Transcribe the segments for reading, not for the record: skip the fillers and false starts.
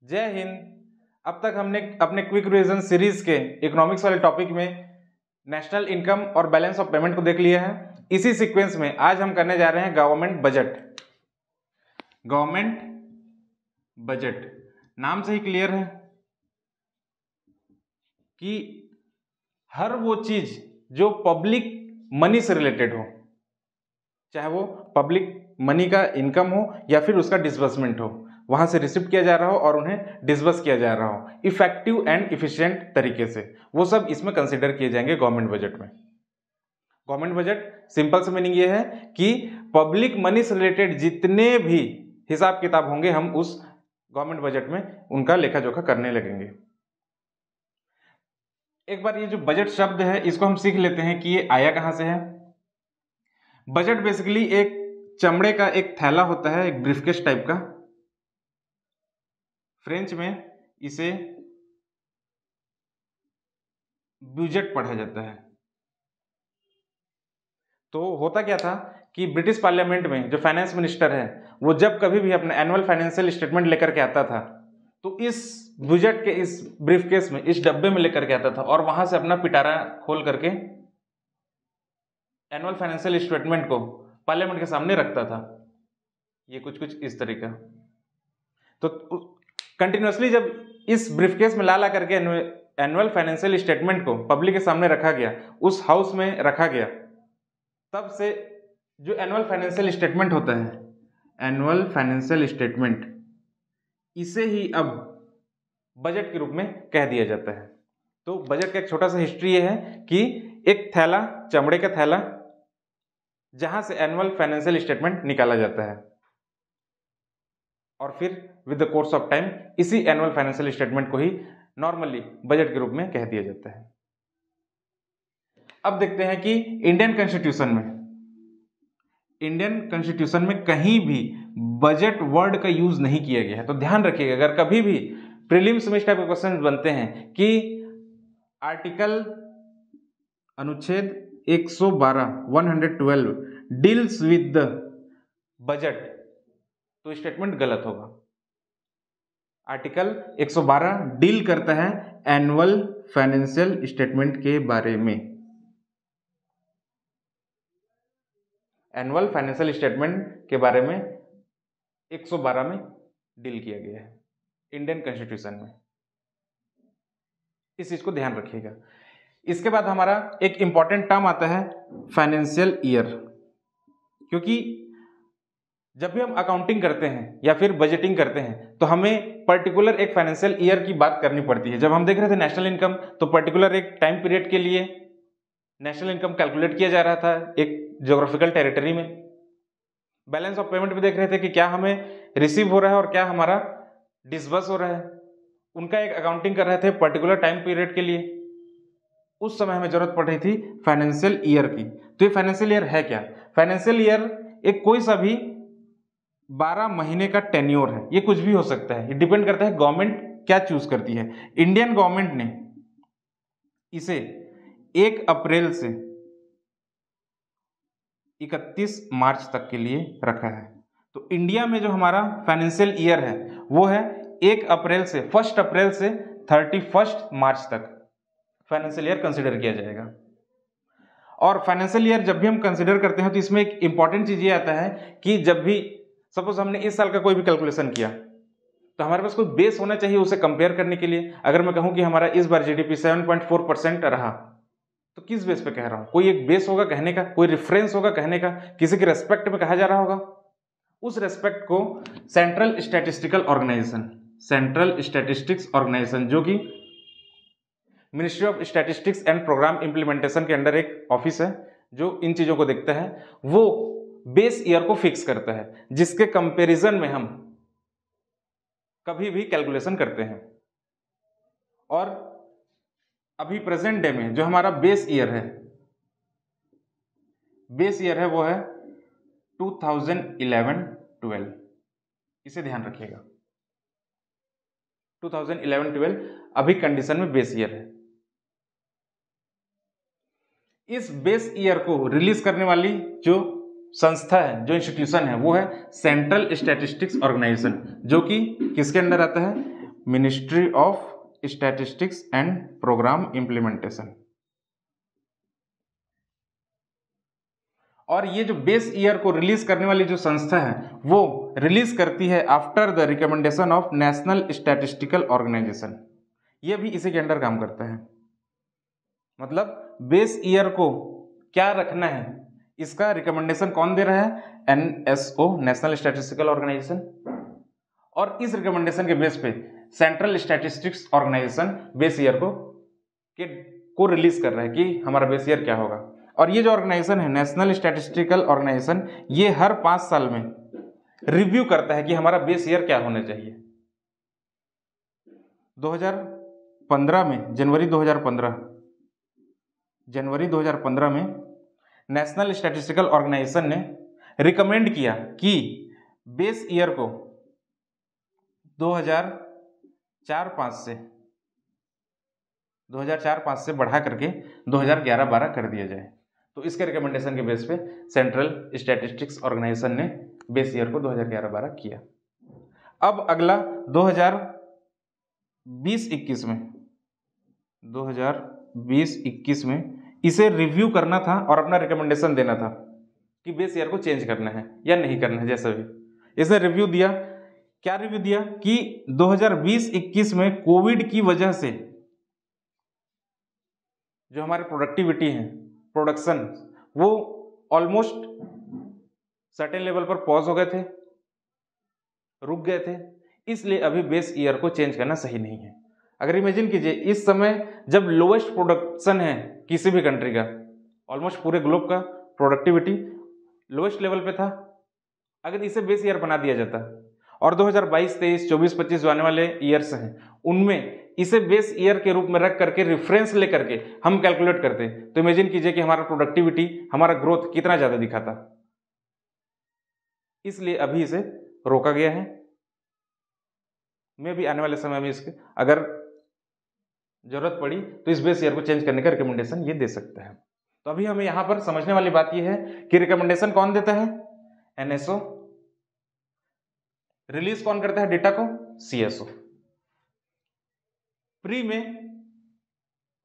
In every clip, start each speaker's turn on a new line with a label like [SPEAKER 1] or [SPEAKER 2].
[SPEAKER 1] जय हिंद। अब तक हमने अपने क्विक रिवीजन सीरीज के इकोनॉमिक्स वाले टॉपिक में नेशनल इनकम और बैलेंस ऑफ पेमेंट को देख लिया है। इसी सीक्वेंस में आज हम करने जा रहे हैं गवर्नमेंट बजट। गवर्नमेंट बजट नाम से ही क्लियर है कि हर वो चीज जो पब्लिक मनी से रिलेटेड हो, चाहे वो पब्लिक मनी का इनकम हो या फिर उसका डिसबर्समेंट हो, वहां से रिसीव किया जा रहा हो और उन्हें डिसबर्स किया जा रहा हो इफेक्टिव एंड इफिशिएंट तरीके से, वो सब इसमें कंसीडर किए जाएंगे गवर्नमेंट बजट में। गवर्नमेंट बजट सिंपल से मीनिंग ये है कि पब्लिक मनी से रिलेटेड जितने भी हिसाब किताब होंगे हम उस गवर्नमेंट बजट में उनका लेखा जोखा करने लगेंगे। एक बार ये जो बजट शब्द है इसको हम सीख लेते हैं कि ये आया कहां से है। बजट बेसिकली एक चमड़े का एक थैला होता है, एक ब्रीफकेस टाइप का। फ्रेंच में इसे ब्यूजेट पढ़ा जाता है। तो होता क्या था कि ब्रिटिश पार्लियामेंट में जो फाइनेंस मिनिस्टर है वो जब कभी भी अपना एनुअल फाइनेंशियल स्टेटमेंट लेकर के आता था तो इस ब्यूजेट के इस ब्रीफकेस में, इस डब्बे में लेकर के आता था और वहां से अपना पिटारा खोल करके एनुअल फाइनेंशियल स्टेटमेंट को पार्लियामेंट के सामने रखता था। ये कुछ इस तरीका। तो कंटिन्यूअसली जब इस ब्रीफकेस में ला करके एनुअल फाइनेंशियल स्टेटमेंट को पब्लिक के सामने रखा गया, उस हाउस में रखा गया, तब से जो एनुअल फाइनेंशियल स्टेटमेंट होता है, एनुअल फाइनेंशियल स्टेटमेंट, इसे ही अब बजट के रूप में कह दिया जाता है। तो बजट का एक छोटा सा हिस्ट्री ये है कि एक थैला, चमड़े का थैला, जहां से एनुअल फाइनेंशियल स्टेटमेंट निकाला जाता है और फिर with the course of time इसी एनुअल फाइनेंशियल स्टेटमेंट को ही नॉर्मली बजट के रूप में कह दिया जाता है। अब देखते हैं कि इंडियन कॉन्स्टिट्यूशन में कहीं भी बजट वर्ड का यूज नहीं किया गया है। तो ध्यान रखिएगा, अगर कभी भी प्रीलिम्स में इस टाइप के क्वेश्चन बनते हैं कि आर्टिकल अनुच्छेद 112 डील्स विद द बजट, तो स्टेटमेंट गलत होगा। आर्टिकल 112 डील करता है एनुअल फाइनेंशियल स्टेटमेंट के बारे में। एनुअल फाइनेंशियल स्टेटमेंट के बारे में 112 में डील किया गया है इंडियन कॉन्स्टिट्यूशन में। इस चीज को ध्यान रखिएगा। इसके बाद हमारा एक इंपॉर्टेंट टर्म आता है फाइनेंशियल ईयर, क्योंकि जब भी हम अकाउंटिंग करते हैं या फिर बजटिंग करते हैं तो हमें पर्टिकुलर एक फाइनेंशियल ईयर की बात करनी पड़ती है। जब हम देख रहे थे नेशनल इनकम, तो पर्टिकुलर एक टाइम पीरियड के लिए नेशनल इनकम कैलकुलेट किया जा रहा था एक ज्योग्राफिकल टेरिटरी में। बैलेंस ऑफ पेमेंट भी देख रहे थे कि क्या हमें रिसीव हो रहा है और क्या हमारा डिसबर्स हो रहा है, उनका एक अकाउंटिंग कर रहे थे पर्टिकुलर टाइम पीरियड के लिए। उस समय हमें जरूरत पड़ रही थी फाइनेंशियल ईयर की। तो ये फाइनेंशियल ईयर है क्या? फाइनेंशियल ईयर एक कोई सा भी 12 महीने का टेन्योर है। ये कुछ भी हो सकता है, ये डिपेंड करता है गवर्नमेंट क्या चूज करती है। इंडियन गवर्नमेंट ने इसे 1 अप्रैल से 31 मार्च तक के लिए रखा है। तो इंडिया में जो हमारा फाइनेंशियल ईयर है वो है 1 अप्रैल से 1 अप्रैल से 31 मार्च तक फाइनेंशियल ईयर कंसिडर किया जाएगा। और फाइनेंशियल ईयर जब भी हम कंसिडर करते हैं तो इसमें एक इंपॉर्टेंट चीज ये आता है कि जब भी सपोज हमने इस साल का कोई भी कैलकुलेशन किया तो हमारे पास कोई बेस होना चाहिए उसे कंपेयर करने के लिए। अगर मैं कहूं कि हमारा इस बार जीडीपी 7.4% रहा, तो किस बेस पे कह रहा हूं? कोई एक बेस होगा कहने का, कोई रेफरेंस होगा कहने का, किसी के रेस्पेक्ट में कहा जा रहा होगा। उस रेस्पेक्ट को सेंट्रल स्टैटिस्टिक्स ऑर्गेनाइजेशन, जो कि ministry of statistics and programme implementation के अंडर एक ऑफिस है जो इन चीजों को देखता है, वो बेस ईयर को फिक्स करता है जिसके कंपैरिजन में हम कभी भी कैलकुलेशन करते हैं। और अभी प्रेजेंट डे में जो हमारा बेस ईयर है वो है 2011-12। इसे ध्यान रखिएगा, 2011-12 अभी कंडीशन में बेस ईयर है। इस बेस ईयर को रिलीज करने वाली जो संस्था है, जो इंस्टीट्यूशन है, वो है सेंट्रल स्टैटिस्टिक्स ऑर्गेनाइजेशन, जो कि किसके अंडर आता है? Ministry of statistics and programme implementation. और ये जो बेस ईयर को रिलीज करने वाली जो संस्था है वो रिलीज करती है after the recommendation of national statistical organisation. ये भी इसी के अंडर काम करता है। मतलब बेस ईयर को क्या रखना है इसका रिकमेंडेशन कौन दे रहा है? NSO, national statistical organisation. और इस रिकमेंडेशन के बेस पे central statistics organisation base year को रिलीज कर रहा है कि हमारा बेस ईयर क्या होगा। और ये जो ऑर्गेनाइजेशन है नेशनल स्टैटिस्टिकल ऑर्गेनाइजेशन, ये हर 5 साल में रिव्यू करता है कि हमारा बेस ईयर क्या होना चाहिए। 2015 में जनवरी 2015 में नेशनल स्टैटिस्टिकल ऑर्गेनाइजेशन ने रिकमेंड किया कि बेस ईयर को 2004-05 से बढ़ा करके 2011-12 कर दिया जाए। तो इसके रिकमेंडेशन के बेस पे सेंट्रल स्टैटिस्टिक्स ऑर्गेनाइजेशन ने बेस ईयर को 2011-12 किया। अब अगला 2020-21 में इसे रिव्यू करना था और अपना रिकमेंडेशन देना था कि बेस ईयर को चेंज करना है या नहीं करना है। जैसा भी इसने रिव्यू दिया, क्या रिव्यू दिया कि 2020-21 में कोविड की वजह से जो हमारे प्रोडक्टिविटी है, प्रोडक्शन, वो ऑलमोस्ट सर्टेन लेवल पर पॉज हो गए थे, रुक गए थे। इसलिए अभी बेस ईयर को चेंज करना सही नहीं है। अगर इमेजिन कीजिए इस समय जब लोएस्ट प्रोडक्शन है किसी भी कंट्री का, ऑलमोस्ट पूरे ग्लोब का प्रोडक्टिविटी लोएस्ट लेवल पे था, अगर इसे बेस ईयर बना दिया जाता और 2022, 23, 24, 25 जो आने वाले ईयर्स हैं उनमें इसे बेस ईयर के रूप में रख करके रेफरेंस ले करके हम कैलकुलेट करते, तो इमेजिन कीजिए कि हमारा प्रोडक्टिविटी, हमारा ग्रोथ कितना ज्यादा दिखाता। इसलिए अभी इसे रोका गया है। मैं भी आने वाले समय में इसके अगर जरूरत पड़ी तो इस बेस ईयर को चेंज करने का रिकमेंडेशन ये दे सकता है। तो अभी हमें यहां पर समझने वाली बात यह है कि रिकमेंडेशन कौन देता है? NSO। रिलीज कौन करता है डेटा को? CSO। प्री में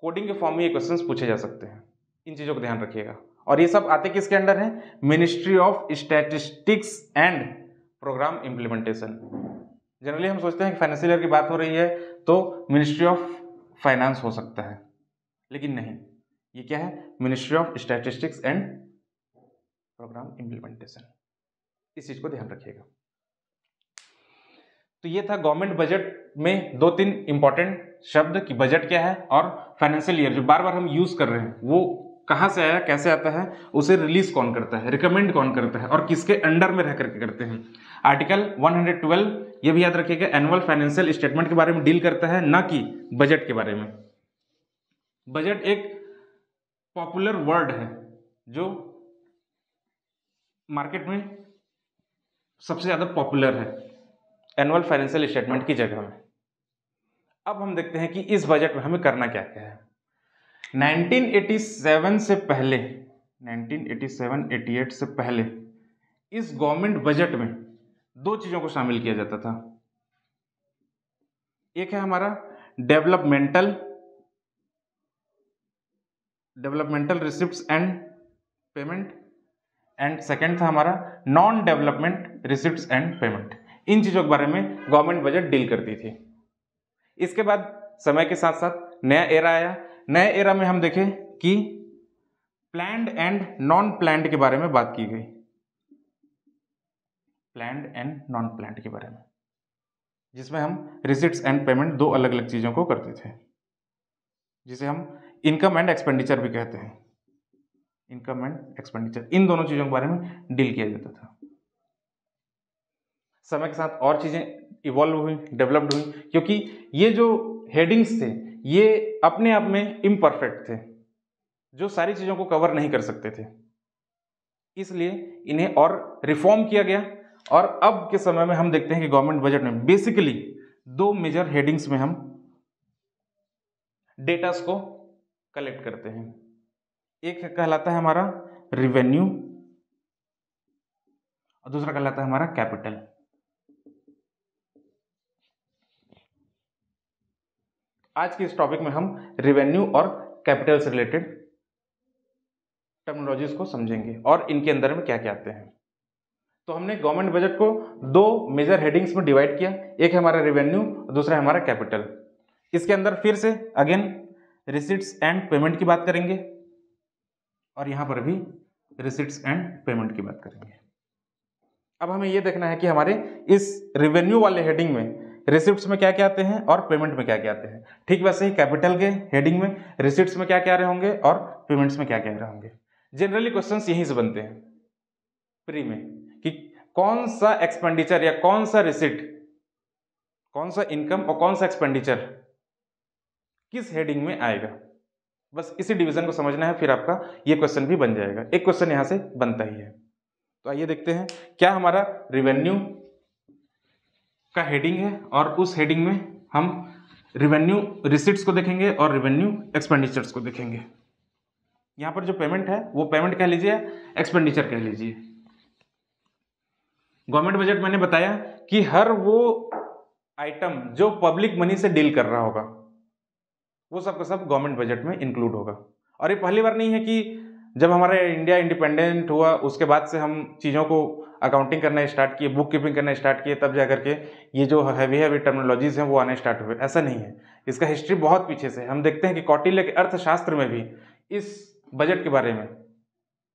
[SPEAKER 1] कोडिंग के फॉर्म में ये क्वेश्चंस पूछे जा सकते हैं, इन चीजों को ध्यान रखिएगा। और ये सब आते किसके अंडर है? Ministry of statistics and programme implementation. Generally हम सोचते हैं कि फाइनेंशियल ईयर की बात हो रही है तो मिनिस्ट्री ऑफ फाइनेंस हो सकता है, लेकिन नहीं, ये क्या है? Ministry of statistics and programme implementation. इस चीज को ध्यान रखिएगा। तो ये था गवर्नमेंट बजट में 2-3 इंपॉर्टेंट शब्द कि बजट क्या है और फाइनेंशियल ईयर जो बार बार हम यूज कर रहे हैं वो कहां से आया, कैसे आता है, उसे रिलीज कौन करता है, रिकमेंड कौन करता है और किसके अंडर में रह करके करते हैं। आर्टिकल 112 ये भी याद रखिएगा, एनुअल फाइनेंशियल स्टेटमेंट के बारे में डील करता है, ना कि बजट के बारे में। बजट एक पॉपुलर वर्ड है जो मार्केट में सबसे ज्यादा पॉपुलर है एनुअल फाइनेंशियल स्टेटमेंट की जगह में। अब हम देखते हैं कि इस बजट में हमें करना क्या क्या है। 1987 से पहले, 1987-88 से पहले इस गवर्नमेंट बजट में 2 चीजों को शामिल किया जाता था। एक है हमारा developmental receipts and payment, and second था हमारा non development receipts and payment. इन चीजों के बारे में गवर्नमेंट बजट डील करती थी। इसके बाद समय के साथ साथ नया एरा आया। नए एरा में हम देखें कि प्लैंड एंड नॉन प्लैंड के बारे में बात की गई, प्लैंड एंड नॉन प्लैंड के बारे में, जिसमें हम रिसिप्ट्स एंड पेमेंट 2 अलग अलग चीजों को करते थे, जिसे हम इनकम एंड एक्सपेंडिचर भी कहते हैं। इनकम एंड एक्सपेंडिचर, इन दोनों चीजों के बारे में डील किया जाता था। समय के साथ और चीजें इवॉल्व हुई, डेवलप्ड हुई, क्योंकि ये जो हेडिंग्स थे ये अपने आप में इम्परफेक्ट थे, जो सारी चीजों को कवर नहीं कर सकते थे, इसलिए इन्हें और रिफॉर्म किया गया। और अब के समय में हम देखते हैं कि गवर्नमेंट बजट में बेसिकली 2 मेजर हेडिंग्स में हम डेटास को कलेक्ट करते हैं। एक कहलाता है हमारा रिवेन्यू और दूसरा कहलाता है हमारा कैपिटल। आज के इस टॉपिक में हम रेवेन्यू और कैपिटल से रिलेटेड टर्मिनोलॉजीज को समझेंगे और इनके अंदर में क्या क्या आते हैं। तो हमने गवर्नमेंट बजट को दो मेजर हेडिंग्स में डिवाइड किया, एक है हमारा रेवेन्यू, दूसरा है हमारा कैपिटल। इसके अंदर फिर से अगेन रिसीट्स एंड पेमेंट की बात करेंगे और यहाँ पर भी रिसीट्स एंड पेमेंट की बात करेंगे। अब हमें ये देखना है कि हमारे इस रेवेन्यू वाले हेडिंग में रिसिप्ट्स में क्या क्या आते हैं और पेमेंट में क्या क्या आते हैं। ठीक वैसे ही कैपिटल के हेडिंग में रिसिप्ट्स में क्या क्या आ रहे होंगे और पेमेंट्स में क्या क्या आ रहे होंगे। जनरली क्वेश्चंस यहीं से बनते हैं प्री में कि कौन सा एक्सपेंडिचर या कौन सा रिसिट, कौन सा इनकम और कौन सा एक्सपेंडिचर किस हेडिंग में आएगा। बस इसी डिवीजन को समझना है, फिर आपका ये क्वेश्चन भी बन जाएगा। एक क्वेश्चन यहां से बनता ही है। तो आइए देखते हैं क्या हमारा रेवेन्यू का हेडिंग है और उस हेडिंग में हम रेवेन्यू रिसिट्स को देखेंगे और रेवेन्यू एक्सपेंडिचर्स को देखेंगे। यहां पर जो पेमेंट है वो पेमेंट कह लीजिए, एक्सपेंडिचर कह लीजिए। गवर्नमेंट बजट मैंने बताया कि हर वो आइटम जो पब्लिक मनी से डील कर रहा होगा वो सब का सब गवर्नमेंट बजट में इंक्लूड होगा। और ये पहली बार नहीं है कि जब हमारा इंडिया इंडिपेंडेंट हुआ उसके बाद से हम चीज़ों को अकाउंटिंग करना स्टार्ट किए, बुक कीपिंग करना स्टार्ट किए, तब जाकर के ये जो हैवी टर्मिनोलॉजीज हैं वो आने स्टार्ट हुए। ऐसा नहीं है, इसका हिस्ट्री बहुत पीछे से। हम देखते हैं कि कौटिल्य के अर्थशास्त्र में भी इस बजट के बारे में,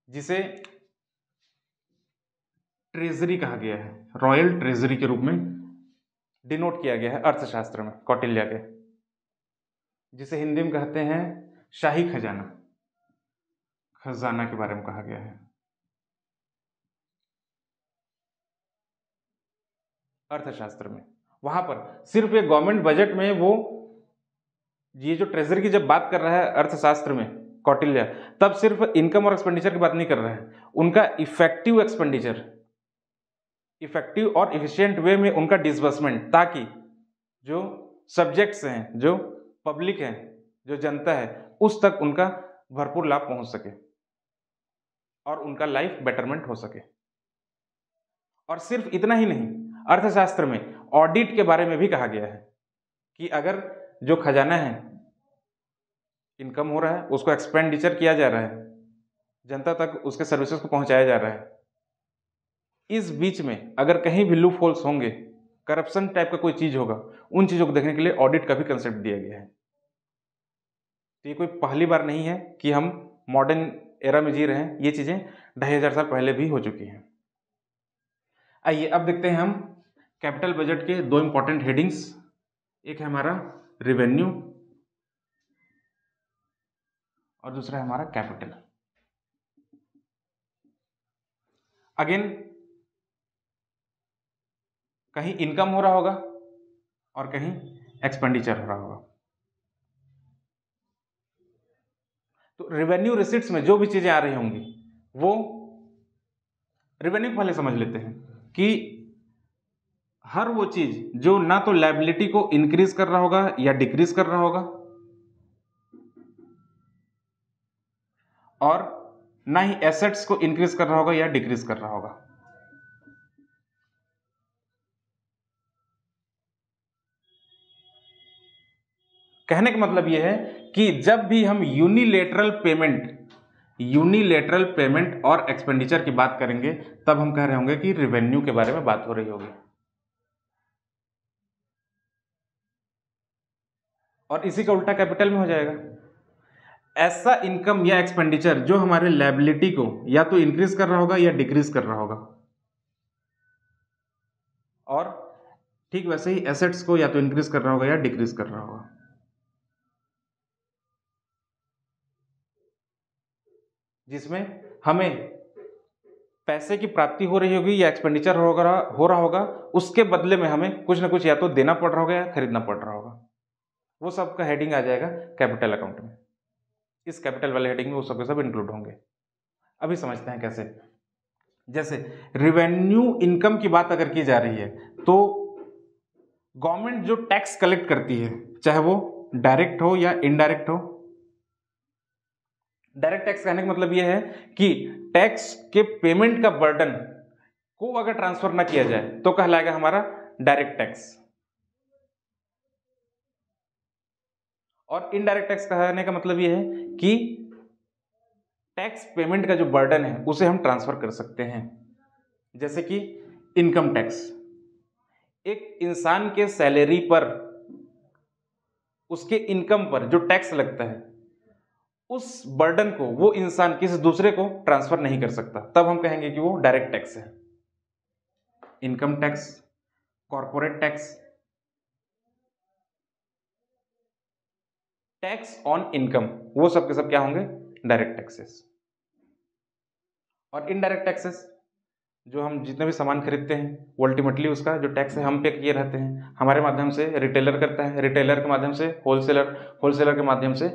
[SPEAKER 1] जिसे ट्रेजरी कहा गया है, रॉयल ट्रेजरी के रूप में डिनोट किया गया है अर्थशास्त्र में कौटिल्य के, जिसे हिंदी में कहते हैं शाही खजाना, खजाना के बारे में कहा गया है अर्थशास्त्र में। वहां पर सिर्फ ये गवर्नमेंट बजट में वो ये जो ट्रेजरी की जब बात कर रहा है अर्थशास्त्र में कौटिल्य, तब सिर्फ इनकम और एक्सपेंडिचर की बात नहीं कर रहा है, उनका इफेक्टिव एक्सपेंडिचर, इफेक्टिव और इफिशिएंट वे में उनका डिसबर्समेंट, ताकि जो सब्जेक्ट्स हैं, जो पब्लिक है, जो जनता है, उस तक उनका भरपूर लाभ पहुंच सके और उनका लाइफ बेटरमेंट हो सके। और सिर्फ इतना ही नहीं, अर्थशास्त्र में ऑडिट के बारे में भी कहा गया है कि अगर जो खजाना है, इनकम हो रहा है, उसको एक्सपेंडिचर किया जा रहा है, जनता तक उसके सर्विसेज को पहुंचाया जा रहा है, इस बीच में अगर कहीं भी लूप होल्स होंगे, करप्शन टाइप का कोई चीज होगा, उन चीजों को देखने के लिए ऑडिट का भी कंसेप्ट दिया गया है। तो ये कोई पहली बार नहीं है कि हम मॉडर्न एरा में जी रहे हैं, ये चीजें 2500 साल पहले भी हो चुकी हैं। आइए अब देखते हैं हम कैपिटल बजट के दो इंपॉर्टेंट हेडिंग्स। एक है हमारा रेवेन्यू और दूसरा है हमारा कैपिटल। अगेन कहीं इनकम हो रहा होगा और कहीं एक्सपेंडिचर हो रहा होगा। तो रेवेन्यू रिसिट्स में जो भी चीजें आ रही होंगी, वो रेवेन्यू पहले समझ लेते हैं कि हर वो चीज जो ना तो लायबिलिटी को इंक्रीज कर रहा होगा या डिक्रीज कर रहा होगा, और ना ही एसेट्स को इंक्रीज कर रहा होगा या डिक्रीज कर रहा होगा। कहने का मतलब यह है कि जब भी हम यूनिलेटरल पेमेंट और एक्सपेंडिचर की बात करेंगे, तब हम कह रहे होंगे कि रेवेन्यू के बारे में बात हो रही होगी। और इसी का उल्टा कैपिटल में हो जाएगा। ऐसा इनकम या एक्सपेंडिचर जो हमारे लायबिलिटी को या तो इंक्रीज कर रहा होगा या डिक्रीज कर रहा होगा, और ठीक वैसे ही एसेट्स को या तो इंक्रीज कर रहा होगा या डिक्रीज कर रहा होगा। जिसमें हमें पैसे की प्राप्ति हो रही होगी या एक्सपेंडिचर हो रहा होगा, उसके बदले में हमें कुछ ना कुछ या तो देना पड़ रहा होगा या खरीदना पड़ रहा होगा। वो सब का हेडिंग आ जाएगा कैपिटल अकाउंट में। इस कैपिटल वाले हेडिंग में वो सब के सब इंक्लूड होंगे। अभी समझते हैं कैसे। जैसे रेवेन्यू इनकम की बात अगर की जा रही है, तो गवर्नमेंट जो टैक्स कलेक्ट करती है, चाहे वो डायरेक्ट हो या इनडायरेक्ट हो। डायरेक्ट टैक्स कहने का मतलब यह है कि टैक्स के पेमेंट का बर्डन को अगर ट्रांसफर ना किया जाए तो कहलाएगा हमारा डायरेक्ट टैक्स। और इनडायरेक्ट टैक्स कहने का मतलब ये है कि टैक्स पेमेंट का जो बर्डन है उसे हम ट्रांसफर कर सकते हैं। जैसे कि इनकम टैक्स, एक इंसान के सैलरी पर, उसके इनकम पर जो टैक्स लगता है, उस बर्डन को वो इंसान किसी दूसरे को ट्रांसफर नहीं कर सकता, तब हम कहेंगे कि वो डायरेक्ट टैक्स है। Income tax, corporate tax, tax on income, वो सब के सब क्या होंगे? Direct taxes. और इनडायरेक्ट टैक्सेस, जो हम जितने भी सामान खरीदते हैं वो अल्टीमेटली उसका जो टैक्स है हम पे किए रहते हैं। हमारे माध्यम से रिटेलर करता है, रिटेलर के माध्यम से होलसेलर, होलसेलर के माध्यम से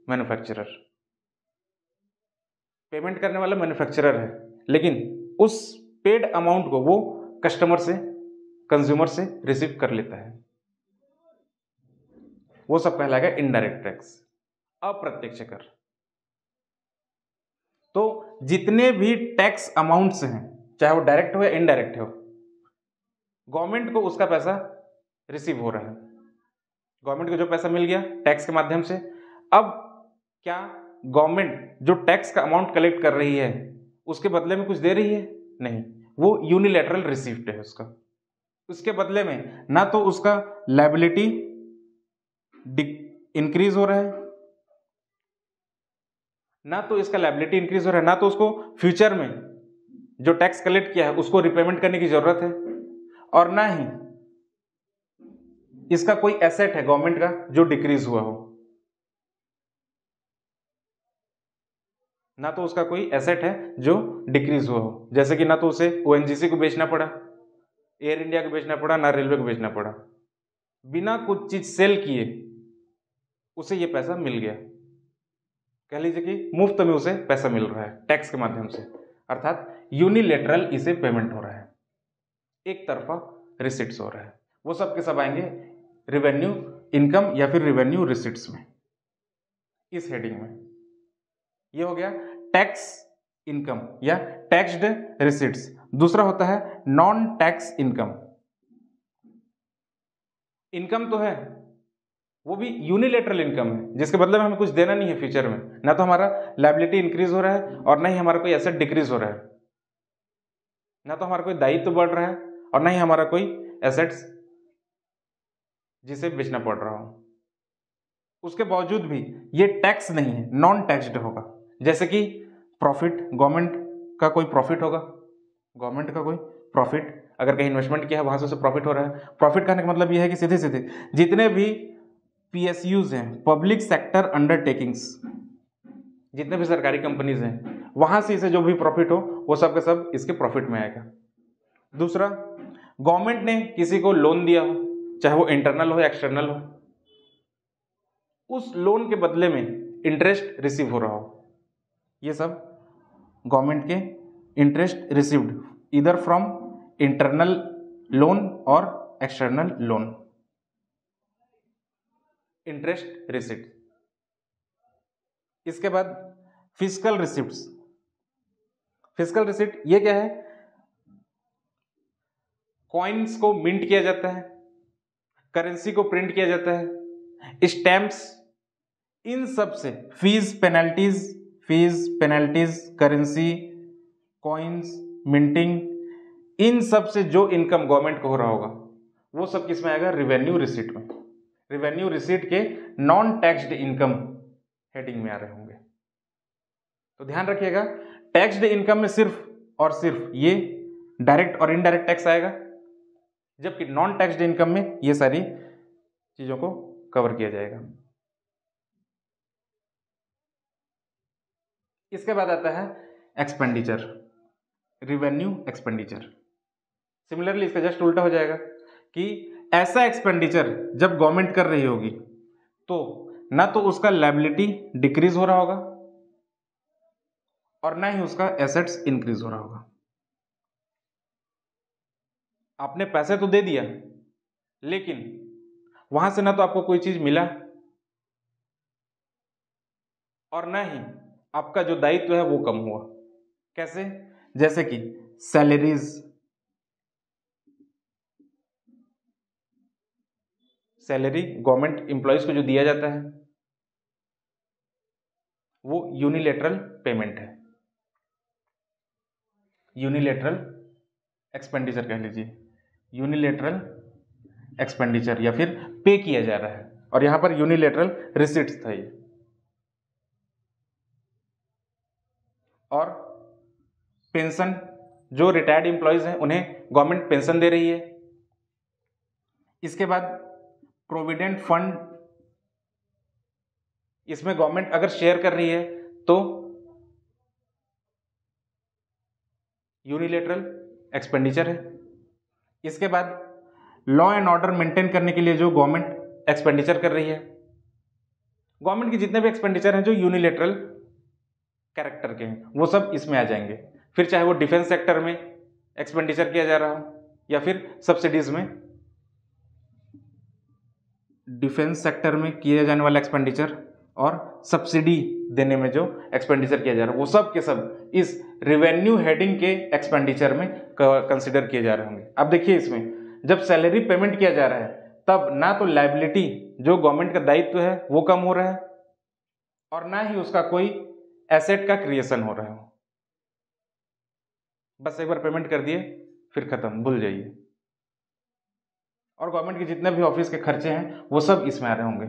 [SPEAKER 1] मैन्युफैक्चरर। पेमेंट करने वाला मैन्युफैक्चरर है, लेकिन उस पेड अमाउंट को वो कस्टमर से, कंज्यूमर से रिसीव कर लेता है। वो सब कहलाएगा इनडायरेक्ट टैक्स, अप्रत्यक्ष कर। तो जितने भी टैक्स अमाउंट्स हैं, चाहे वो डायरेक्ट हो या इनडायरेक्ट हो, गवर्नमेंट को उसका पैसा रिसीव हो रहा है। गवर्नमेंट को जो पैसा मिल गया टैक्स के माध्यम से, अब क्या गवर्नमेंट जो टैक्स का अमाउंट कलेक्ट कर रही है उसके बदले में कुछ दे रही है? नहीं, वो यूनिलैटरल रिसीव्ड है उसका। उसके बदले में ना तो उसका लायबिलिटी इंक्रीज हो रहा है, ना तो इसका लायबिलिटी इंक्रीज हो रहा है, ना तो उसको फ्यूचर में जो टैक्स कलेक्ट किया है उसको रिपेमेंट करने की जरूरत है, और ना ही इसका कोई एसेट है गवर्नमेंट का जो डिक्रीज हुआ हो। ना तो उसका कोई एसेट है जो डिक्रीज हुआ हो, जैसे कि ना तो उसे ओएनजीसी को बेचना पड़ा, एयर इंडिया को बेचना पड़ा, ना रेलवे को बेचना पड़ा। बिना कुछ चीज सेल किए उसे ये पैसा मिल गया। कह लीजिए कि मुफ्त में उसे पैसा मिल रहा है टैक्स के माध्यम से, अर्थात यूनिलेटरल इसे पेमेंट हो रहा है, एक तरफा रिसिट्स हो रहा है। वो सब के सब आएंगे रेवेन्यू इनकम या फिर रेवेन्यू रिसिट्स में, इस हेडिंग में। ये हो गया टैक्स इनकम या टैक्स्ड रिसिट्स। दूसरा होता है नॉन टैक्स इनकम। इनकम तो है, वो भी यूनिलेटरल इनकम है, जिसके बदले में हमें कुछ देना नहीं है फ्यूचर में। ना तो हमारा लायबिलिटी इंक्रीज हो रहा है और ना ही हमारा कोई एसेट डिक्रीज हो रहा है, ना तो हमारा कोई दायित्व बढ़ रहा है और ना ही हमारा कोई एसेट्स जिसे बेचना पड़ रहा हो। उसके बावजूद भी ये टैक्स नहीं है, नॉन टैक्स्ड होगा। जैसे कि प्रॉफिट, गवर्नमेंट का कोई प्रॉफिट होगा, गवर्नमेंट का कोई प्रॉफिट, अगर कहीं इन्वेस्टमेंट किया है वहां से उसे प्रॉफिट हो रहा है। प्रॉफिट कहने का मतलब यह है कि सीधे सीधे जितने भी पीएसयूज हैं, पब्लिक सेक्टर अंडरटेकिंग्स, जितने भी सरकारी कंपनीज हैं, वहां से इसे जो भी प्रॉफिट हो वो सब का सब इसके प्रॉफिट में आएगा। दूसरा, गवर्नमेंट ने किसी को लोन दिया हो, चाहे वो इंटरनल हो या एक्सटर्नल हो, उस लोन के बदले में इंटरेस्ट रिसीव हो रहा हो, ये सब गवर्नमेंट के इंटरेस्ट रिसीव्ड इधर फ्रॉम इंटरनल लोन और एक्सटर्नल लोन, इंटरेस्ट रिसिप्ट। इसके बाद फिजिकल रिसिप्ट्स। फिजिकल रिसिप्ट ये क्या है? कॉइन्स को मिंट किया जाता है, करेंसी को प्रिंट किया जाता है, स्टैम्प्स, इन सब से fees penalties, currency, coins, minting, इन सब से जो इनकम गवर्नमेंट को हो रहा होगा वो सब किस में आएगा? रेवेन्यू रिसीट में। रेवेन्यू रिसीट के नॉन टैक्स्ड इनकम हेडिंग में आ रहे होंगे। तो ध्यान रखिएगा, टैक्स्ड इनकम में सिर्फ और सिर्फ ये डायरेक्ट और इनडायरेक्ट टैक्स आएगा, जबकि नॉन टैक्स्ड इनकम में ये सारी चीजों को कवर किया जाएगा। इसके बाद आता है एक्सपेंडिचर, रेवेन्यू एक्सपेंडिचर। सिमिलरली इसका जस्ट उल्टा हो जाएगा कि ऐसा एक्सपेंडिचर जब गवर्नमेंट कर रही होगी तो ना तो उसका लायबिलिटी डिक्रीज हो रहा होगा और ना ही उसका एसेट्स इंक्रीज हो रहा होगा। आपने पैसे तो दे दिया, लेकिन वहां से ना तो आपको कोई चीज मिला और ना ही आपका जो दायित्व है वो कम हुआ। कैसे? जैसे कि सैलरीज, सैलरी गवर्नमेंट एम्प्लॉयज को जो दिया जाता है, वो यूनिलेटरल पेमेंट है, यूनिलेटरल एक्सपेंडिचर कह लीजिए, यूनिलेटरल एक्सपेंडिचर या फिर पे किया जा रहा है, और यहां पर यूनिलेटरल रिसिट्स था ये। और पेंशन, जो रिटायर्ड एम्प्लॉयज हैं उन्हें गवर्नमेंट पेंशन दे रही है। इसके बाद प्रोविडेंट फंड, इसमें गवर्नमेंट अगर शेयर कर रही है तो यूनिलेटरल एक्सपेंडिचर है। इसके बाद लॉ एंड ऑर्डर मेंटेन करने के लिए जो गवर्नमेंट एक्सपेंडिचर कर रही है, गवर्नमेंट के जितने भी एक्सपेंडिचर हैं जो यूनिलेटरल कैरेक्टर के हैं वो सब इसमें आ जाएंगे। फिर चाहे वो डिफेंस सेक्टर में एक्सपेंडिचर किया जा रहा हो या फिर सब्सिडीज में, डिफेंस सेक्टर में किया जाने वाला एक्सपेंडिचर और सब्सिडी देने में जो एक्सपेंडिचर किया जा रहा है वो सब के सब इस रेवेन्यू हेडिंग के एक्सपेंडिचर में कंसिडर किए जा रहे होंगे। अब देखिए इसमें जब सैलरी पेमेंट किया जा रहा है तब ना तो लायबिलिटी जो गवर्नमेंट का दायित्व है वो कम हो रहा है और ना ही उसका कोई एसेट का क्रिएशन हो रहा है। बस एक बार पेमेंट कर दिए फिर खत्म, भूल जाइए। और गवर्नमेंट के जितने भी ऑफिस के खर्चे हैं वो सब इसमें आ रहे होंगे,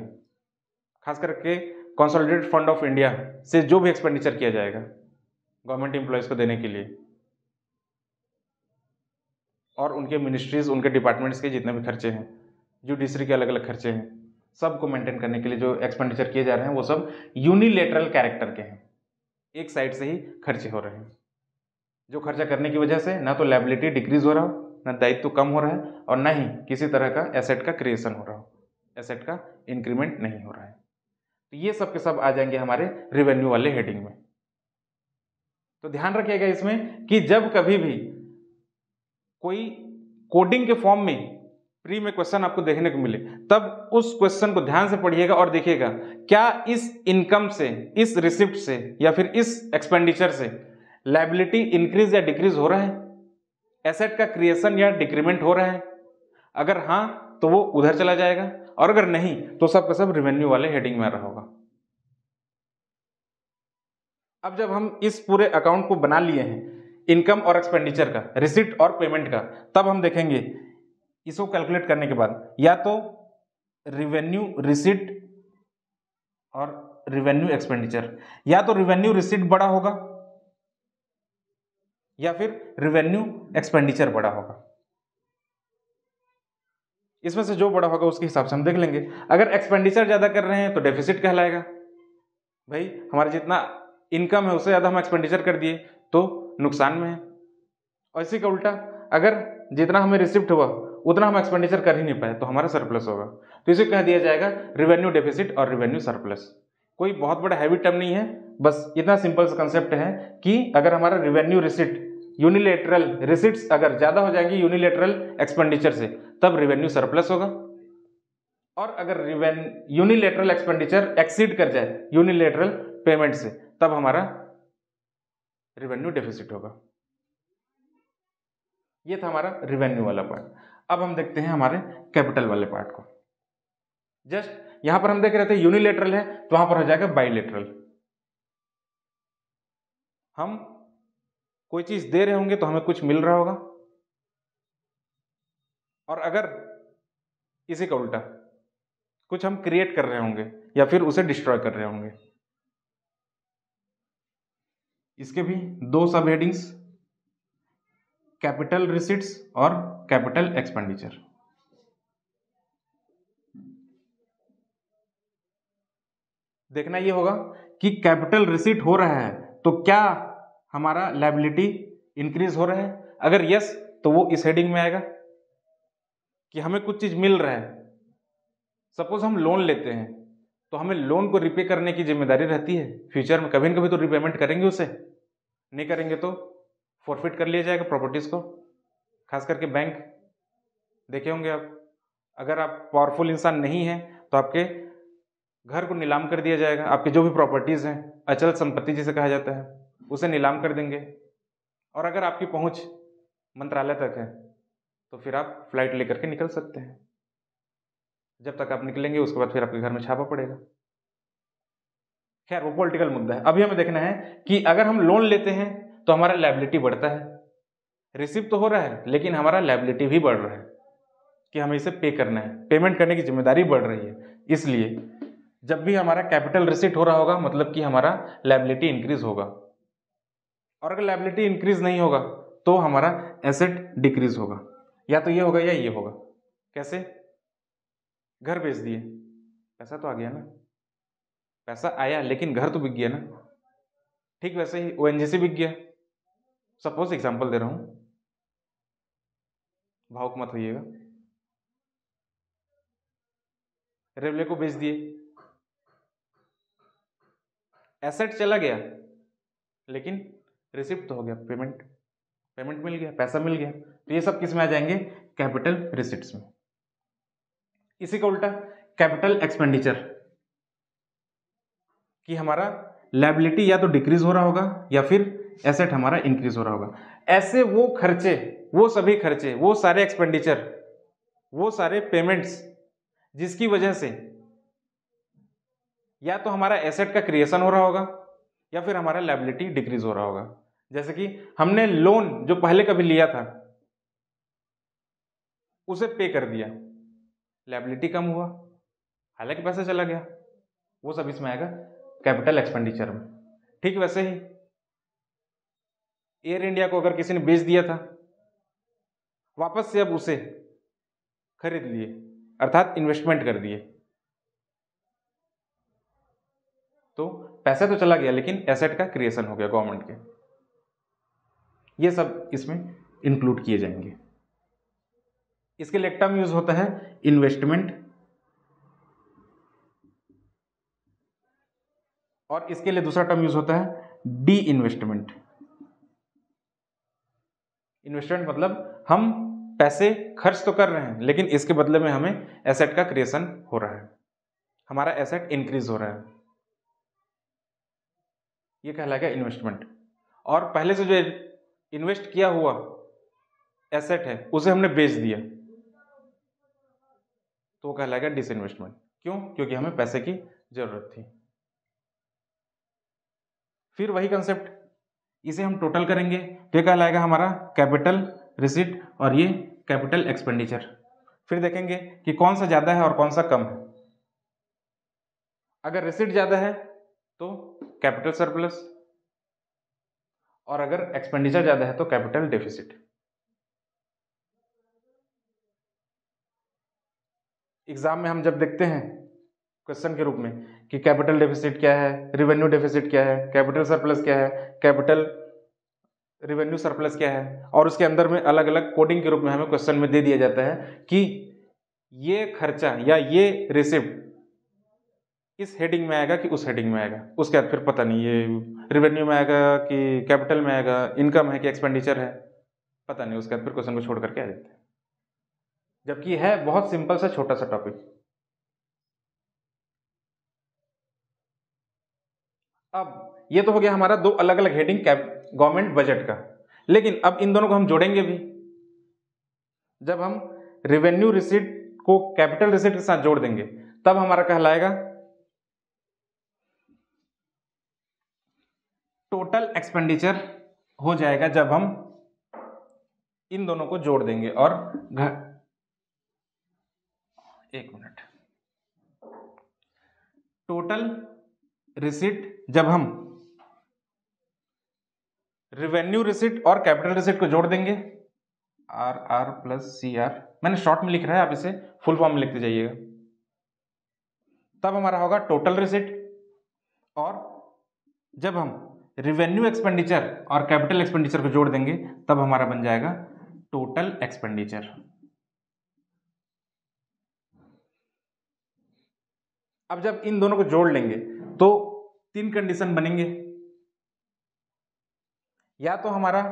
[SPEAKER 1] खास करके कंसोलिडेटेड फंड ऑफ इंडिया से जो भी एक्सपेंडिचर किया जाएगा गवर्नमेंट एम्प्लॉयज को देने के लिए, और उनके मिनिस्ट्रीज, उनके डिपार्टमेंट्स के जितने भी खर्चे हैं, जुडिशरी के अलग अलग खर्चे हैं, सबको मेंटेन करने के लिए जो एक्सपेंडिचर किए जा रहे हैं वो सब यूनिलेटरल कैरेक्टर के हैं, एक साइड से ही खर्चे हो रहे हैं। जो खर्चा करने की वजह से ना तो लायबिलिटी डिक्रीज हो रहा हो, ना दायित्व कम हो रहा है और ना ही किसी तरह का एसेट का क्रिएशन हो रहा हो, एसेट का इंक्रीमेंट नहीं हो रहा है। तो ये सब के सब आ जाएंगे हमारे रेवेन्यू वाले हेडिंग में। तो ध्यान रखिएगा इसमें कि जब कभी भी कोई कोडिंग के फॉर्म में प्री में क्वेश्चन आपको देखने को मिले तब उस क्वेश्चन को ध्यान से पढ़िएगा और देखिएगा क्या इस इनकम से, इस रिसिप्ट से या फिर इस एक्सपेंडिचर से लायबिलिटी इंक्रीज या डिक्रीज हो रहा है, एसेट का क्रिएशन या डिक्रीमेंट हो रहा है। अगर हाँ तो वो उधर चला जाएगा और अगर नहीं तो सब का सब रेवेन्यू वाले हेडिंग में आ रहा होगा। अब जब हम इस पूरे अकाउंट को बना लिए हैं इनकम और एक्सपेंडिचर का, रिसिप्ट और पेमेंट का, तब हम देखेंगे इसको कैलकुलेट करने के बाद या तो रेवेन्यू रिसिप्ट और रेवेन्यू एक्सपेंडिचर, या तो रेवेन्यू रिसिप्ट बड़ा होगा या फिर रेवेन्यू एक्सपेंडिचर बड़ा होगा। इसमें से जो बड़ा होगा उसके हिसाब से हम देख लेंगे। अगर एक्सपेंडिचर ज्यादा कर रहे हैं तो डेफिसिट कहलाएगा, भाई हमारा जितना इनकम है उससे ज्यादा हम एक्सपेंडिचर कर दिए तो नुकसान में है। और इसी का उल्टा, अगर जितना हमें रिसिप्ट हुआ उतना हम एक्सपेंडिचर कर ही नहीं पाए तो हमारा सरप्लस होगा। तो इसे कह दिया जाएगा रेवेन्यू डेफिसिट और रेवेन्यू सरप्लस। कोई बहुत बड़ा हैवी टर्म नहीं है, बस इतना सिंपल सा कंसेप्ट है कि अगर हमारा रेवेन्यू रिसिप्ट, यूनिलेटरल रिसिप्ट्स अगर ज्यादा हो जाएंगी यूनिलेटरल एक्सपेंडिचर से तब रेवेन्यू सरप्लस होगा, और अगर यूनिलेटरल एक्सपेंडिचर एक्सीड कर जाए यूनिलेटरल पेमेंट से तब हमारा रेवेन्यू डेफिसिट होगा। ये था हमारा रेवेन्यू वाला पार्ट। अब हम देखते हैं हमारे कैपिटल वाले पार्ट को। जस्ट यहां पर हम देख रहे थे यूनिलेटरल है तो वहां पर हो जाएगा बाइलेटरल। हम कोई चीज दे रहे होंगे तो हमें कुछ मिल रहा होगा, और अगर इसी का उल्टा कुछ हम क्रिएट कर रहे होंगे या फिर उसे डिस्ट्रॉय कर रहे होंगे। इसके भी दो सब हेडिंग्स, कैपिटल रिसिट्स और कैपिटल एक्सपेंडिचर। देखना ये होगा कि कैपिटल रिसिट हो रहा है तो क्या हमारा लायबिलिटी इंक्रीज हो रहा है। अगर यस तो वो इस हेडिंग में आएगा कि हमें कुछ चीज मिल रहा है। सपोज हम लोन लेते हैं तो हमें लोन को रिपे करने की जिम्मेदारी रहती है, फ्यूचर में कभी न कभी तो रिपेमेंट करेंगे, उसे नहीं करेंगे तो फॉरफिट कर लिया जाएगा प्रॉपर्टीज को। खास करके बैंक देखे होंगे आप, अगर आप पावरफुल इंसान नहीं हैं तो आपके घर को नीलाम कर दिया जाएगा, आपके जो भी प्रॉपर्टीज हैं, अचल संपत्ति जिसे कहा जाता है, उसे नीलाम कर देंगे। और अगर आपकी पहुंच मंत्रालय तक है तो फिर आप फ्लाइट लेकर के निकल सकते हैं। जब तक आप निकलेंगे उसके बाद फिर आपके घर में छापा पड़ेगा। खैर वो पॉलिटिकल मुद्दा है। अभी हमें देखना है कि अगर हम लोन लेते हैं तो हमारा लायबिलिटी बढ़ता है, रिसीव तो हो रहा है लेकिन हमारा लायबिलिटी भी बढ़ रहा है कि हमें इसे पे करना है, पेमेंट करने की जिम्मेदारी बढ़ रही है। इसलिए जब भी हमारा कैपिटल रिसीट हो रहा होगा मतलब कि हमारा लायबिलिटी इंक्रीज होगा, और अगर लायबिलिटी इंक्रीज नहीं होगा तो हमारा एसेट डिक्रीज होगा। या तो ये होगा या ये होगा। कैसे? घर बेच दिए, पैसा तो आ गया ना, पैसा आया लेकिन घर तो बिक गया ना। ठीक वैसे ही ओएनजीसी बिक गया, सपोज एग्जांपल दे रहा हूं, भावुक मत होइएगा। रेलवे को बेच दिए, एसेट चला गया लेकिन रिसिप्ट तो हो गया, पेमेंट मिल गया, पैसा मिल गया। तो ये सब किस में आ जाएंगे? कैपिटल रिसिट्स में। इसी का उल्टा कैपिटल एक्सपेंडिचर, कि हमारा लायबिलिटी या तो डिक्रीज हो रहा होगा या फिर एसेट हमारा इंक्रीज हो रहा होगा। ऐसे वो खर्चे, वो सभी खर्चे, वो सारे एक्सपेंडिचर, वो सारे पेमेंट्स जिसकी वजह से या तो हमारा एसेट का क्रिएशन हो रहा होगा या फिर हमारा लायबिलिटी डिक्रीज हो रहा होगा। जैसे कि हमने लोन जो पहले कभी लिया था उसे पे कर दिया, लायबिलिटी कम हुआ, हालांकि पैसा चला गया, वो सब इसमें आएगा कैपिटल एक्सपेंडिचर में। ठीक वैसे ही एयर इंडिया को अगर किसी ने बेच दिया था, वापस से अब उसे खरीद लिए, अर्थात इन्वेस्टमेंट कर दिए, तो पैसा तो चला गया लेकिन एसेट का क्रिएशन हो गया गवर्नमेंट के। ये सब इसमें इंक्लूड किए जाएंगे। इसके लिए एक टर्म यूज होता है इन्वेस्टमेंट, और इसके लिए दूसरा टर्म यूज होता है डी इन्वेस्टमेंट। इन्वेस्टमेंट मतलब हम पैसे खर्च तो कर रहे हैं लेकिन इसके बदले में हमें एसेट का क्रिएशन हो रहा है, हमारा एसेट इंक्रीज हो रहा है, ये कहलाएगा इन्वेस्टमेंट। और पहले से जो इन्वेस्ट किया हुआ एसेट है उसे हमने बेच दिया तो वो कहलाएगा डिसइन्वेस्टमेंट। क्यों? क्योंकि हमें पैसे की जरूरत थी। फिर वही कंसेप्ट, इसे हम टोटल करेंगे तो ये कहलाएगा हमारा कैपिटल रिसीट और ये कैपिटल एक्सपेंडिचर। फिर देखेंगे कि कौन सा ज्यादा है और कौन सा कम है। अगर रिसीट ज्यादा है तो कैपिटल सरप्लस, और अगर एक्सपेंडिचर ज्यादा है तो कैपिटल डेफिसिट। एग्जाम में हम जब देखते हैं क्वेश्चन के रूप में कि कैपिटल डेफिसिट क्या है, रिवेन्यू डेफिसिट क्या है, कैपिटल सरप्लस क्या है, कैपिटल रिवेन्यू सरप्लस क्या है, और उसके अंदर में अलग अलग कोडिंग के रूप में हमें क्वेश्चन में दे दिया जाता है कि ये खर्चा या ये रिसिप्ट इस हेडिंग में आएगा कि उस हेडिंग में आएगा। उसके बाद फिर पता नहीं ये रिवेन्यू में आएगा कि कैपिटल में आएगा, इनकम है कि एक्सपेंडिचर है, पता नहीं। उसके बाद फिर क्वेश्चन को छोड़ करके आ जाते हैं, जबकि है बहुत सिंपल सा छोटा सा टॉपिक। अब ये तो हो गया हमारा दो अलग अलग हेडिंग गवर्नमेंट बजट का, लेकिन अब इन दोनों को हम जोड़ेंगे भी। जब हम रिवेन्यू रिसीट को कैपिटल रिसीट के साथ जोड़ देंगे तब हमारा कहलाएगा टोटल एक्सपेंडिचर हो जाएगा, जब हम इन दोनों को जोड़ देंगे। और एक मिनट, टोटल रिसीट जब हम रिवेन्यू रिसीट और कैपिटल रिसीट को जोड़ देंगे, R R plus C R, मैंने शॉर्ट में लिख रहा है, आप इसे फुल फॉर्म में लिखते जाइएगा, तब हमारा होगा टोटल रिसीट। और जब हम रिवेन्यू एक्सपेंडिचर और कैपिटल एक्सपेंडिचर को जोड़ देंगे तब हमारा बन जाएगा टोटल एक्सपेंडिचर। अब जब इन दोनों को जोड़ लेंगे तो तीन कंडीशन बनेंगे, या तो हमारा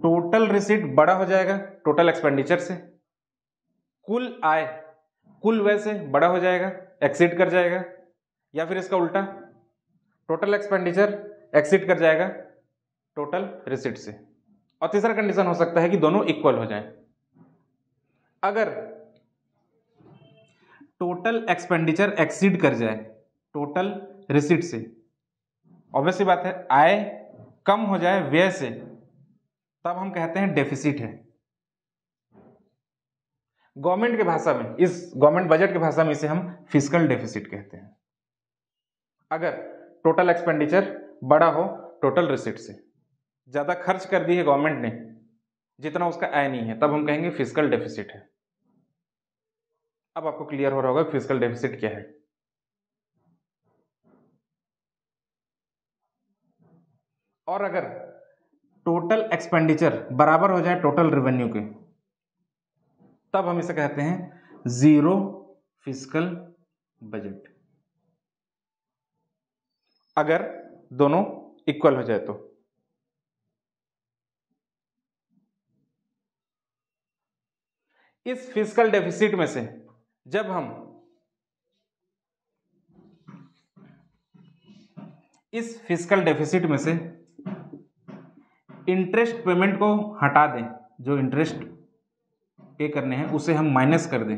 [SPEAKER 1] टोटल रिसीट बड़ा हो जाएगा टोटल एक्सपेंडिचर से, कुल आय कुल व्यय से बड़ा हो जाएगा, एक्सीड कर जाएगा, या फिर इसका उल्टा टोटल एक्सपेंडिचर एक्सीड कर जाएगा टोटल रिसीट से। और तीसरा कंडीशन हो सकता है कि दोनों इक्वल हो जाएं। अगर टोटल एक्सपेंडिचर एक्सीड कर जाए टोटल रिसीट से ऑब्वियस सी बात है, आय कम हो जाए व्यय से, तब हम कहते हैं डेफिसिट है। गवर्नमेंट की भाषा में, इस गवर्नमेंट बजट की भाषा में इसे हम फिस्कल डेफिसिट कहते हैं। अगर टोटल एक्सपेंडिचर बड़ा हो टोटल रिसीट से, ज्यादा खर्च कर दी है गवर्नमेंट ने जितना उसका आय नहीं है, तब हम कहेंगे फिस्कल डेफिसिट है। अब आपको क्लियर हो रहा होगा फिस्कल डेफिसिट क्या है। और अगर टोटल एक्सपेंडिचर बराबर हो जाए टोटल रेवेन्यू के, तब हम इसे कहते हैं जीरो फिस्कल बजट। अगर दोनों इक्वल हो जाए तो। इस फिस्कल डेफिसिट में से जब हम इस फिस्कल डेफिसिट में से इंटरेस्ट पेमेंट को हटा दें, जो इंटरेस्ट पे करने हैं उसे हम माइनस कर दें,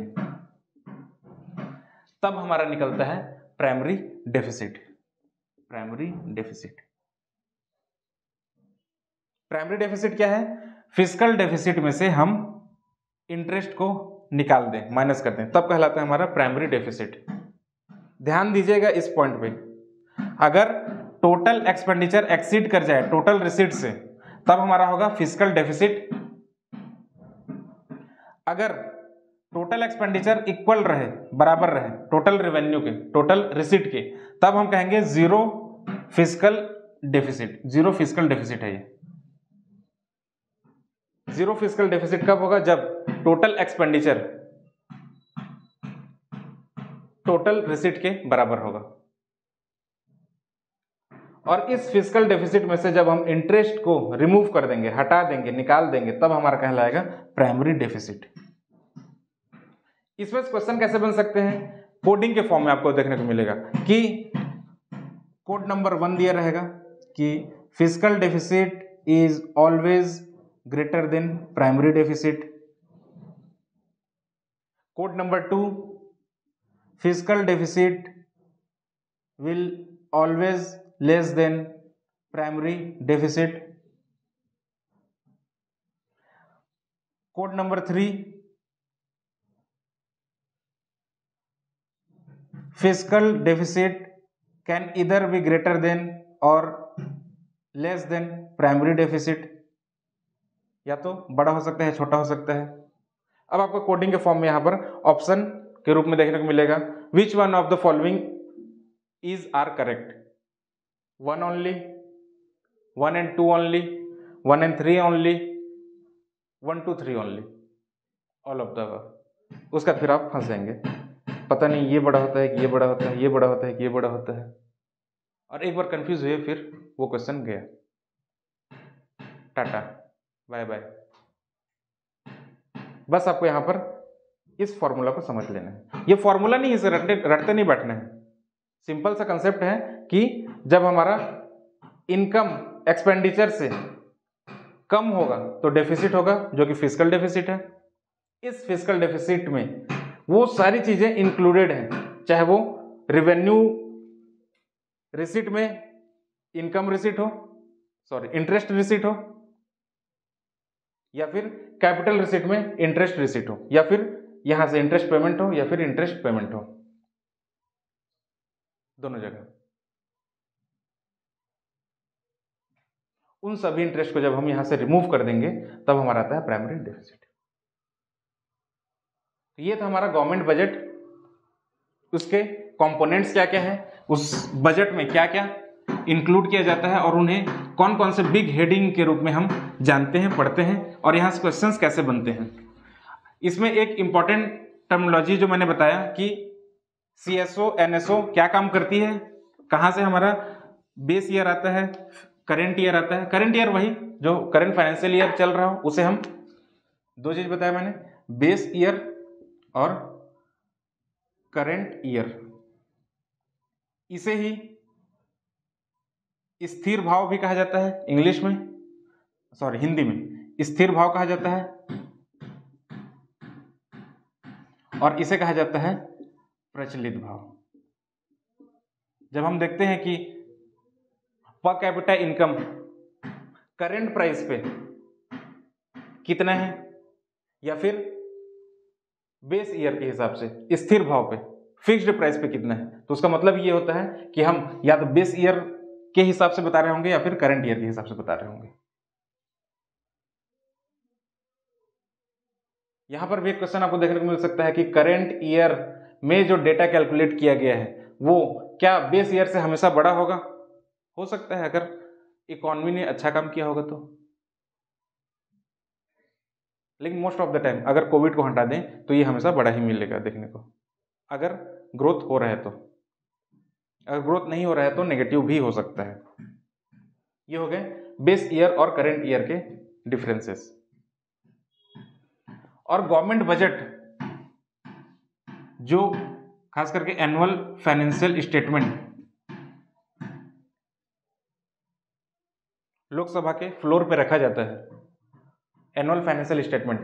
[SPEAKER 1] तब हमारा निकलता है primary deficit. Primary deficit, primary deficit क्या है? फिस्कल डेफिसिट में से हम इंटरेस्ट को निकाल दें, माइनस कर दें, तब कहलाता है हमारा प्राइमरी डेफिसिट। ध्यान दीजिएगा इस पॉइंट पे, अगर टोटल एक्सपेंडिचर एक्सीड कर जाए टोटल रिसीट से, तब हमारा होगा फिस्कल डेफिसिट। अगर टोटल एक्सपेंडिचर इक्वल रहे, बराबर रहे टोटल रेवेन्यू के, टोटल रिसीट के, तब हम कहेंगे zero fiscal deficit. Zero fiscal deficit है ये। जीरो फिस्कल डेफिसिट कब होगा? जब टोटल एक्सपेंडिचर टोटल रिसीट के बराबर होगा। और इस फिस्कल डेफिसिट में से जब हम इंटरेस्ट को रिमूव कर देंगे, हटा देंगे, निकाल देंगे, तब हमारा कहलाएगा प्राइमरी डेफिसिट। इसमें क्वेश्चन कैसे बन सकते हैं? कोडिंग के फॉर्म में आपको देखने को मिलेगा कि कोड नंबर 1 दिया रहेगा कि fiscal deficit is always greater than primary deficit. Code number 2, fiscal deficit will always less than primary deficit. Code number 3, fiscal deficit can इधर बी ग्रेटर देन और लेस देन प्राइमरी डेफिसिट, या तो बड़ा हो सकता है, छोटा हो सकता है। अब आपको कोडिंग के फॉर्म में यहां पर ऑप्शन के रूप में देखने को मिलेगा, which one of the following is are correct? 1 only, 1 and 2 only, 1 and 3 only, 1 to 3 only, all of the above. उसका फिर आप फंस जाएंगे, पता नहीं ये बड़ा होता है कि ये बड़ा होता है, ये बड़ा होता है कि ये बड़ा होता है, और एक बार कंफ्यूज हुए फिर वो क्वेश्चन गया। Tata, bye bye. बस आपको यहां पर इस फॉर्मूला को समझ लेना है। ये फॉर्मूला नहीं, इसे रटते नहीं बैठना है। सिंपल सा कंसेप्ट है कि जब हमारा इनकम एक्सपेंडिचर से कम होगा तो डेफिसिट होगा, जो कि फिस्कल डेफिसिट है। इस फिस्कल डेफिसिट में वो सारी चीजें इंक्लूडेड हैं, चाहे वो रेवेन्यू रिसीट में इनकम रिसीट हो, सॉरी इंटरेस्ट रिसीट हो, या फिर कैपिटल रिसीट में इंटरेस्ट रिसीट हो, या फिर यहां से इंटरेस्ट पेमेंट हो, या फिर इंटरेस्ट पेमेंट हो, दोनों जगह। उन सभी इंटरेस्ट को जब हम यहां से रिमूव कर देंगे, तब हमारा आता है प्राइमरी डेफिसिट। ये था हमारा गवर्नमेंट बजट। उसके कंपोनेंट्स क्या क्या है, उस बजट में क्या क्या इंक्लूड किया जाता है, और उन्हें कौन कौन से बिग हेडिंग के रूप में हम जानते हैं, पढ़ते हैं, और यहाँ से क्वेश्चंस कैसे बनते हैं। इसमें एक इंपॉर्टेंट टर्मिनोलॉजी जो मैंने बताया कि CSO NSO क्या काम करती है, कहाँ से हमारा बेस ईयर आता है, करेंट ईयर आता है। करेंट ईयर वही जो करंट फाइनेंशियल ईयर चल रहा हो, उसे हम दो चीज बताया मैंने, बेस ईयर और करेंट ईयर। इसे ही स्थिर भाव भी कहा जाता है इंग्लिश में, सॉरी हिंदी में स्थिर भाव कहा जाता है, और इसे कहा जाता है प्रचलित भाव। जब हम देखते हैं कि per capita income current price पे कितना है, या फिर बेस ईयर के हिसाब से स्थिर भाव पे फिक्स्ड प्राइस पे कितना है। तो उसका मतलब ये होता है कि हम या तो बेस ईयर के हिसाब से बता रहे होंगे या फिर करंट ईयर के हिसाब से बता रहे होंगे। यहां पर भी एक क्वेश्चन आपको देखने को मिल सकता है कि करंट ईयर में जो डेटा कैलकुलेट किया गया है वो क्या बेस ईयर से हमेशा बड़ा होगा। हो सकता है अगर इकोनॉमी ने अच्छा काम किया होगा तो, लेकिन मोस्ट ऑफ द टाइम अगर कोविड को हटा दें तो ये हमेशा बड़ा ही मिलेगा देखने को, अगर ग्रोथ हो रहा है तो। अगर ग्रोथ नहीं हो रहा है तो नेगेटिव भी हो सकता है। ये हो गए बेस ईयर और करंट ईयर के डिफरेंसेस। और गवर्नमेंट बजट जो खास करके एनुअल फाइनेंशियल स्टेटमेंट लोकसभा के फ्लोर पे रखा जाता है, annual financial statement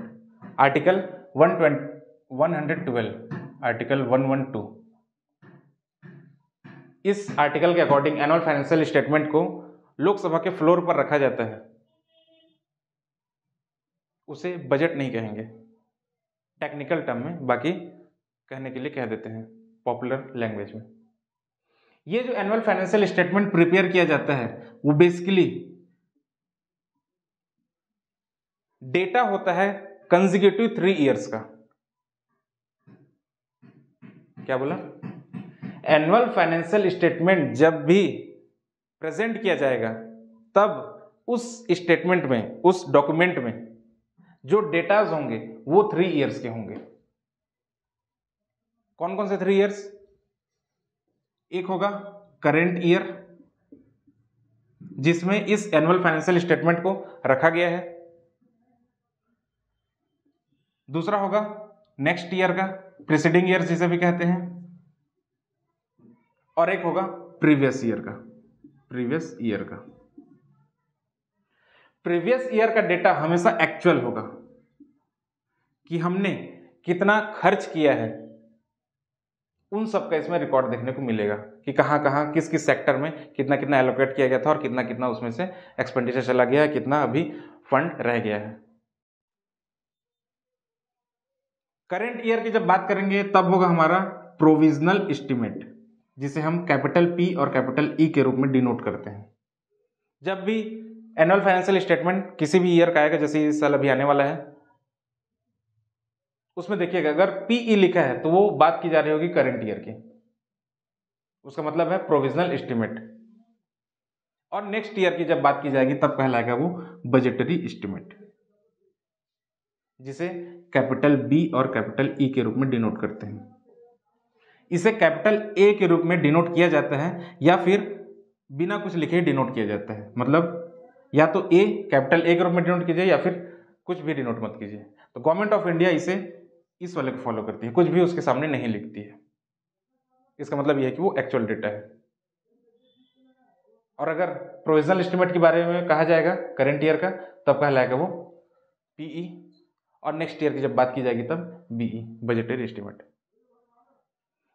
[SPEAKER 1] article 112 article 112, इस आर्टिकल के अकॉर्डिंग एनुअल फाइनेंशियल स्टेटमेंट को लोकसभा के फ्लोर पर रखा जाता है। उसे बजट नहीं कहेंगे टेक्निकल टर्म में, बाकी कहने के लिए कह देते हैं पॉपुलर लैंग्वेज में। ये जो एनुअल फाइनेंशियल स्टेटमेंट प्रिपेयर किया जाता है वो बेसिकली डेटा होता है कंसेक्यूटिव 3 इयर्स का। क्या बोला? एनुअल फाइनेंशियल स्टेटमेंट जब भी प्रेजेंट किया जाएगा तब उस स्टेटमेंट में, उस डॉक्यूमेंट में जो डेटाज होंगे वो 3 इयर्स के होंगे। कौन कौन से 3 इयर्स? एक होगा करेंट ईयर जिसमें इस एनुअल फाइनेंशियल स्टेटमेंट को रखा गया है। दूसरा होगा नेक्स्ट ईयर का, प्रीसीडिंग ईयर जिसे भी कहते हैं। और एक होगा प्रीवियस ईयर का, प्रीवियस ईयर का। प्रीवियस ईयर का डेटा हमेशा एक्चुअल होगा कि हमने कितना खर्च किया है, उन सब का इसमें रिकॉर्ड देखने को मिलेगा कि कहां कहां किस किस सेक्टर में कितना कितना एलोकेट किया गया था और कितना कितना उसमें से एक्सपेंडिचर चला गया है, कितना अभी फंड रह गया है। करंट ईयर की जब बात करेंगे तब होगा हमारा प्रोविजनल एस्टिमेट, जिसे हम कैपिटल पी और कैपिटल ई के रूप में डिनोट करते हैं। जब भी एनुअल फाइनेंशियल स्टेटमेंट किसी भी ईयर का आएगा, जैसे इस साल अभी आने वाला है, उसमें देखिएगा अगर पीई लिखा है तो वो बात की जा रही होगी करंट ईयर की, उसका मतलब है प्रोविजनल एस्टिमेट। और नेक्स्ट ईयर की जब बात की जाएगी तब कहलाएगा वो बजटरी एस्टिमेट, जिसे कैपिटल बी और कैपिटल ई के रूप में डिनोट करते हैं। इसे कैपिटल ए के रूप में डिनोट किया जाता है या फिर बिना कुछ लिखे डिनोट किया जाता है। मतलब या तो ए कैपिटल ए के रूप में डिनोट कीजिए या फिर कुछ भी डिनोट मत कीजिए। तो गवर्नमेंट ऑफ इंडिया इसे इस वाले को फॉलो करती है, कुछ भी उसके सामने नहीं लिखती है। इसका मतलब यह है कि वो एक्चुअल डेटा है। और अगर प्रोविजनल एस्टिमेट के बारे में कहा जाएगा करंट ईयर का तब कहलाएगा वो पीई, और नेक्स्ट ईयर की जब बात की जाएगी तब बीई, बजटरी एस्टिमेट।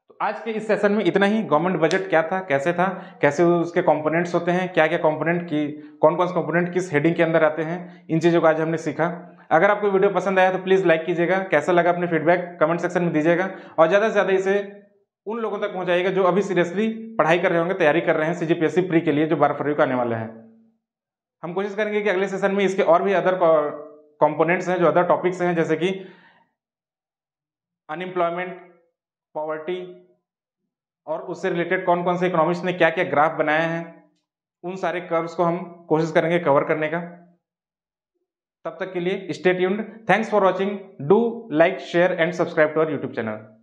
[SPEAKER 1] तो आज के इस सेशन में इतना ही। गवर्नमेंट बजट क्या था, कैसे था, कैसे उसके कंपोनेंट्स होते हैं, क्या क्या कंपोनेंट की कौन कौन से कंपोनेंट किस हेडिंग के अंदर आते हैं, इन चीज़ों को आज हमने सीखा। अगर आपको वीडियो पसंद आया तो प्लीज़ लाइक कीजिएगा, कैसा लगा अपने फीडबैक कमेंट सेक्शन में दीजिएगा, और ज़्यादा से ज़्यादा इसे उन लोगों तक पहुँचाइएगा जो अभी सीरियसली पढ़ाई कर रहे होंगे, तैयारी कर रहे हैं CGPSC प्री के लिए, जो 12 फरवरी को आने वाला है। हम कोशिश करेंगे कि अगले सेशन में इसके और भी अदर कंपोनेंट्स हैं, जो अदर टॉपिक्स हैं, जैसे कि अनएम्प्लॉयमेंट, पॉवर्टी, और उससे रिलेटेड कौन कौन से इकोनॉमिस्ट ने क्या क्या ग्राफ बनाए हैं, उन सारे कर्व्स को हम कोशिश करेंगे कवर करने का। तब तक के लिए stay tuned. Thanks for watching. Do like, share and subscribe to our YouTube channel.